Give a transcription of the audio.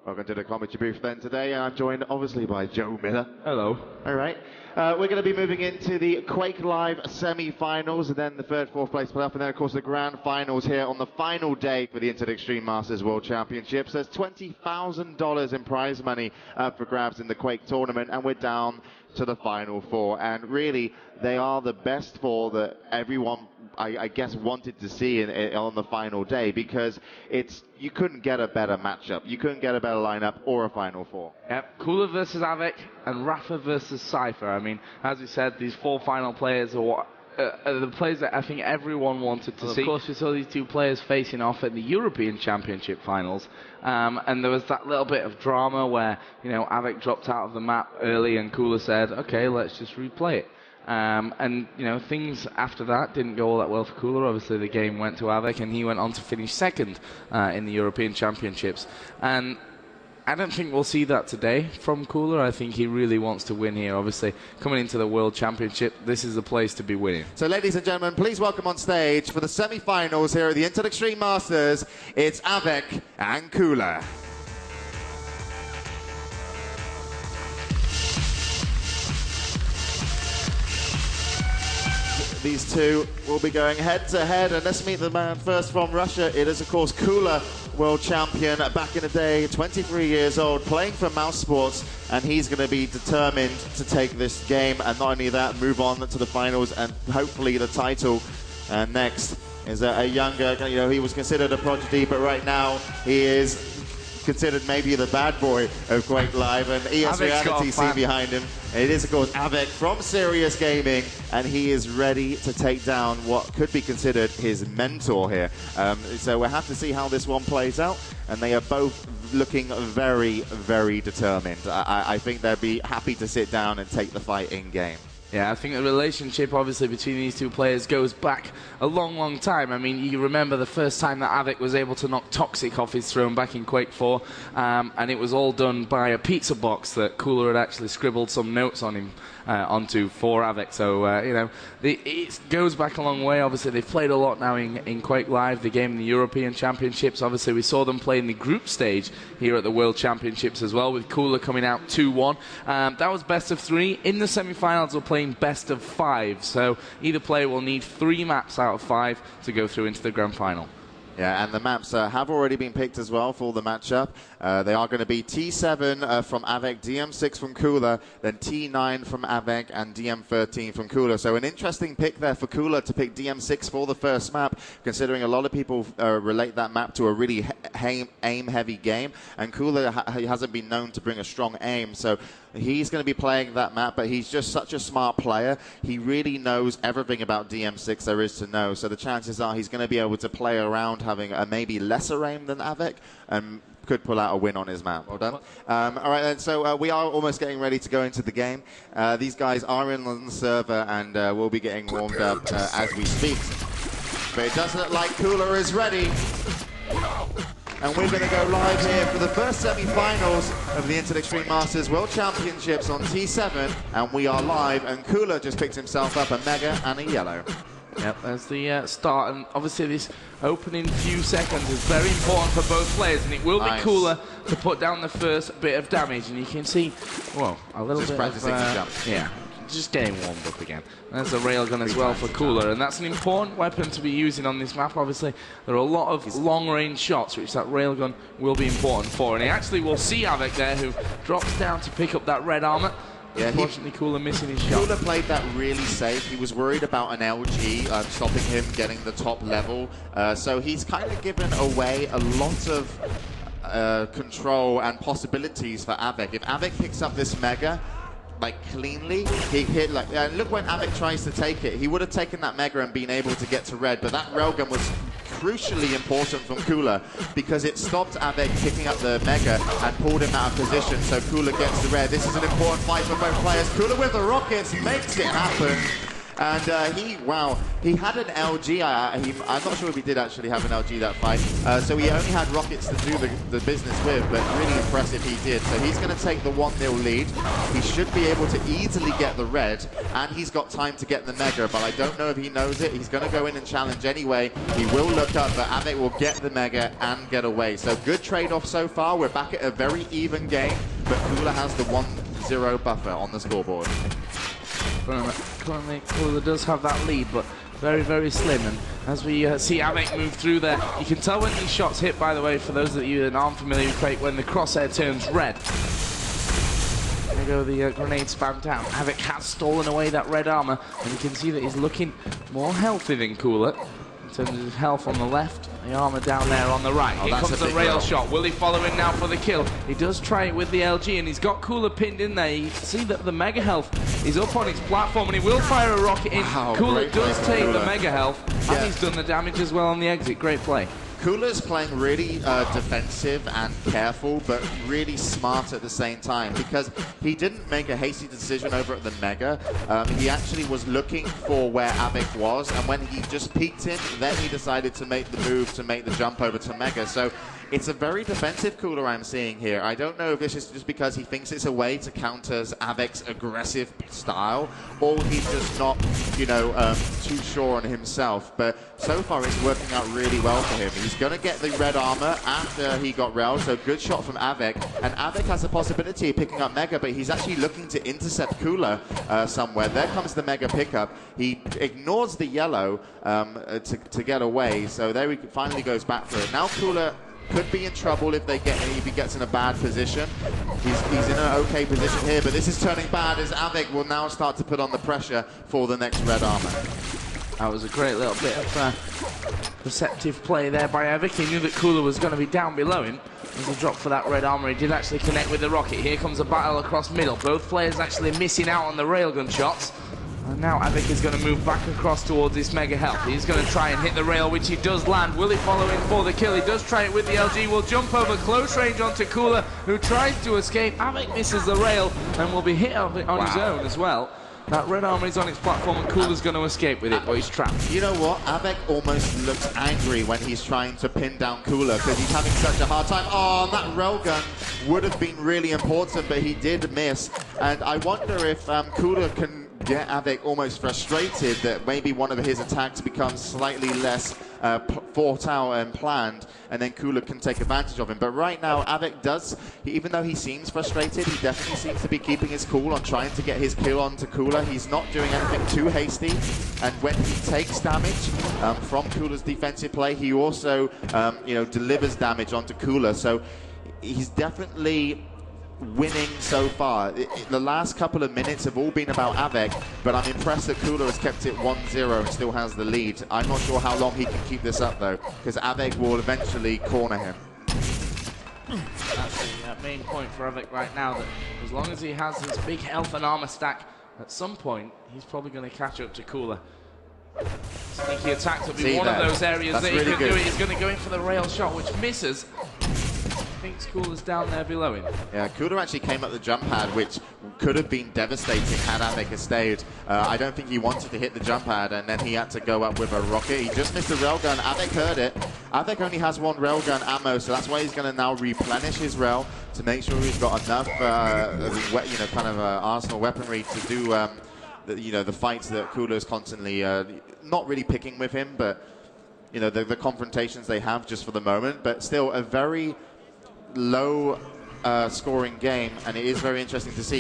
Welcome to the commentary booth then today. I'm joined obviously by Joe Miller. Hello. All right. We're going to be moving into the QuakeLive semi-finals and then the third, fourth place playoff, and then of course the grand finals here on the final day for the Internet Extreme Masters World Championships. There's $20,000 in prize money up for grabs in the Quake tournament, and we're down to the final four. And really, they are the best four that everyone, I guess, wanted to see on the final day, because you couldn't get a better matchup. You couldn't get a better lineup or a final four. Yep, Cooller versus Av3k and Rafa versus Cypher. I mean, as we said, these four final players are the players that I think everyone wanted to see. Of course, we saw these two players facing off at the European Championship finals, and there was that little bit of drama where, you know, Av3k dropped out of the map early and Cooller said, okay, let's just replay it. And, you know, things after that didn't go all that well for Cooller. Obviously, the game went to Av3k, and he went on to finish second in the European Championships. And I don't think we'll see that today from Cooller. I think he really wants to win here. Obviously, coming into the World Championship, this is the place to be winning. So, ladies and gentlemen, please welcome on stage for the semi-finals here at the Internet Extreme Masters, it's Av3k and Cooller. These two will be going head to head, and let's meet the man first from Russia. It is, of course, Cooller, world champion back in the day, 23 years old, playing for mouz.Sports, and he's going to be determined to take this game, and not only that, move on to the finals and hopefully the title. And next is a younger, you know, he was considered a prodigy, but right now he is considered maybe the bad boy of QuakeLive, and ES Reality see behind him. It is, of course, Av3k from Serious Gaming, and he is ready to take down what could be considered his mentor here. So we'll have to see how this one plays out, and they are both looking very, very determined. I think they'll be happy to sit down and take the fight in-game. Yeah, I think the relationship, obviously, between these two players goes back a long, long time. I mean, you remember the first time that Av3k was able to knock Toxic off his throne back in Quake 4, and it was all done by a pizza box that Cooller had actually scribbled some notes on him onto for Av3k. So, you know, it goes back a long way. Obviously, they've played a lot now in QuakeLive, the game in the European Championships. Obviously, we saw them play in the group stage here at the World Championships as well, with Cooller coming out 2-1. That was best of 3. In the semi-finals, we're playing best of 5, so either player will need 3 maps out of 5 to go through into the grand final. Yeah, and the maps have already been picked as well for the matchup. They are going to be T7 from Av3k, DM6 from Cooller, then T9 from Av3k, and DM13 from Cooller. So an interesting pick there for Cooller to pick DM6 for the first map, considering a lot of people relate that map to a really aim-heavy game, and Cooller hasn't been known to bring a strong aim, so he's going to be playing that map, but he's just such a smart player. He really knows everything about DM6 there is to know, so the chances are he's going to be able to play around having a maybe lesser aim than Av3k, and could pull out a win on his map. Well done. All right, then, so we are almost getting ready to go into the game. These guys are in on the server, and we'll be getting warmed up as we speak. But it does look like Cooller is ready. And we're going to go live here for the first semi-finals of the Internet Extreme Masters World Championships on T7, and we are live, and Cooller just picked himself up a mega and a yellow. Yep, that's the start, and obviously this opening few seconds is very important for both players, and it will be Cooller to put down the first bit of damage, and you can see, well, a little just bit practicing of, the jump. Yeah, just getting warmed up again. There's a railgun as well for Cooller, and that's an important weapon to be using on this map. Obviously, there are a lot of long-range shots, which that railgun will be important for, and he actually will see Av3k there, who drops down to pick up that red armor. Yeah, unfortunately, Cooller missing his shot. Cooller played that really safe. He was worried about an LG stopping him getting the top level. So he's kind of given away a lot of control and possibilities for Av3k. If Av3k picks up this mega, like, cleanly, he hit, like, and look when Av3k tries to take it, he would have taken that mega and been able to get to red, but that railgun was crucially important from Cooller, because it stopped Av3k picking up the mega and pulled him out of position, so Cooller gets the red. This is an important fight for both players. Cooller with the rockets makes it happen. And he had an LG. I'm not sure if he did actually have an LG that fight. So he only had rockets to do the business with, but really impressive he did. So he's going to take the 1-0 lead. He should be able to easily get the red, and he's got time to get the mega, but I don't know if he knows it. He's going to go in and challenge anyway. He will look up, but Av3k will get the mega and get away. So good trade-off so far. We're back at a very even game, but Cooler has the 1-0 buffer on the scoreboard. Currently, Cooler does have that lead, but very, very slim. And as we see Av3k move through there, you can tell when these shots hit, by the way, for those of you that aren't familiar with Quake, when the crosshair turns red. There go the grenade spam down. Av3k has stolen away that red armor, and you can see that he's looking more healthy than Cooler. In terms of his health on the left, the armor down there on the right. Here comes the rail shot. Will he follow in now for the kill? He does try it with the LG, and he's got Cooler pinned in there. You can see that the mega health is up on his platform, and he will fire a rocket in. Cooler does take the mega health, and he's done the damage as well on the exit. Great play. Cooler's playing really defensive and careful, but really smart at the same time, because he didn't make a hasty decision over at the mega. He actually was looking for where Av3k was, and when he just peeked in, then he decided to make the move to make the jump over to mega. So it's a very defensive Cooler I'm seeing here. I don't know if this is just because he thinks it's a way to counter Av3k's aggressive style, or he's just not, you know, too sure on himself. But so far it's working out really well for him. He's going to get the red armor after he got railed, so good shot from Av3k. And Av3k has the possibility of picking up mega, but he's actually looking to intercept Cooler somewhere. There comes the mega pickup. He ignores the yellow to get away, so there he finally goes back for it. Now Cooler could be in trouble if he gets in a bad position. He's in an okay position here, but this is turning bad as Av3k will now start to put on the pressure for the next red armor. That was a great little bit of perceptive play there by Av3k. He knew that Cooler was going to be down below him. As he dropped for that red armor, he did actually connect with the rocket. Here comes a battle across middle. Both players actually missing out on the railgun shots. And now Av3k is going to move back across towards this mega health. He's going to try and hit the rail, which he does land. Will he follow in for the kill? He does try it with the LG. Will jump over close range onto Cooler, who tries to escape. Av3k misses the rail and will be hit on his own as well. That red armor is on his platform, and Cooler's going to escape with it, but he's trapped. You know what? Av3k almost looks angry when he's trying to pin down Cooler because he's having such a hard time. Oh, that railgun would have been really important, but he did miss. And I wonder if Cooler can get Av3k almost frustrated that maybe one of his attacks becomes slightly less thought out and planned, and then Cooler can take advantage of him. But right now, Av3k does, even though he seems frustrated, he definitely seems to be keeping his cool on trying to get his kill onto Cooler. He's not doing anything too hasty, and when he takes damage from Cooler's defensive play, he also delivers damage onto Cooler. So he's definitely winning so far. The last couple of minutes have all been about Av3k, but I'm impressed that Cooler has kept it 1-0 and still has the lead. I'm not sure how long he can keep this up though, because Av3k will eventually corner him. That's the main point for Av3k right now, that as long as he has his big health and armor stack, at some point he's probably going to catch up to Cooler. Sneaky attacks will be one of those areas that he can do it. He's going to go in for the rail shot, which misses. I think Cooler's down there below him. Yeah, Cooler actually came up the jump pad, which could have been devastating had Av3k stayed. I don't think he wanted to hit the jump pad, and then he had to go up with a rocket. He just missed the railgun. Av3k heard it. Avik only has one railgun ammo, so that's why he's going to now replenish his rail to make sure he's got enough, arsenal weaponry to do, the fights that Cooler is constantly not really picking with him, but the confrontations they have just for the moment. But still, a very low scoring game, and it is very interesting to see.